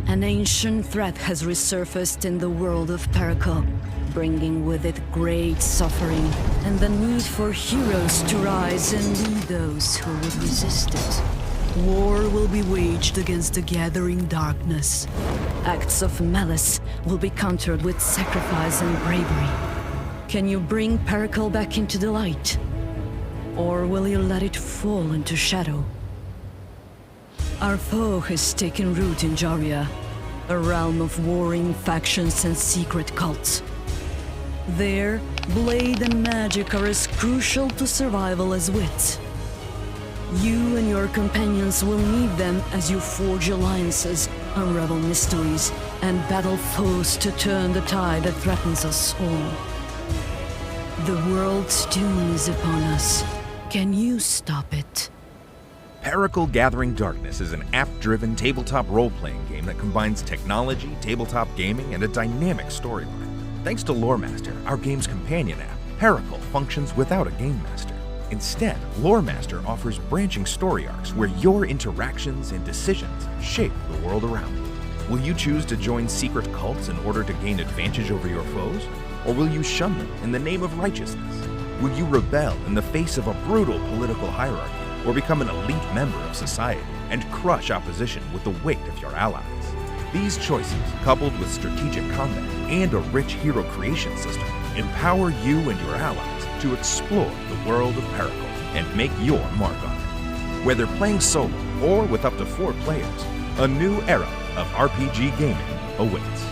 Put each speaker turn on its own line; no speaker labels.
An ancient threat has resurfaced in the world of Pericle, bringing with it great suffering and the need for heroes to rise and lead those who would resist it. War will be waged against the gathering darkness. Acts of malice will be countered with sacrifice and bravery. Can you bring Pericle back into the light? Or will you let it fall into shadow? Our foe has taken root in Jaria, a realm of warring factions and secret cults. There, blade and magic are as crucial to survival as wit. You and your companions will need them as you forge alliances, unravel mysteries, and battle foes to turn the tide that threatens us all. The world's doom is upon us. Can you stop it?
Pericle Gathering Darkness is an app-driven tabletop role-playing game that combines technology, tabletop gaming, and a dynamic storyline. Thanks to Loremaster, our game's companion app, Pericle functions without a game master. Instead, Loremaster offers branching story arcs where your interactions and decisions shape the world around you. Will you choose to join secret cults in order to gain advantage over your foes? Or will you shun them in the name of righteousness? Will you rebel in the face of a brutal political hierarchy, or become an elite member of society and crush opposition with the weight of your allies? These choices, coupled with strategic combat and a rich hero creation system, empower you and your allies to explore the world of Pericle and make your mark on it. Whether playing solo or with up to 4 players, a new era of RPG gaming awaits.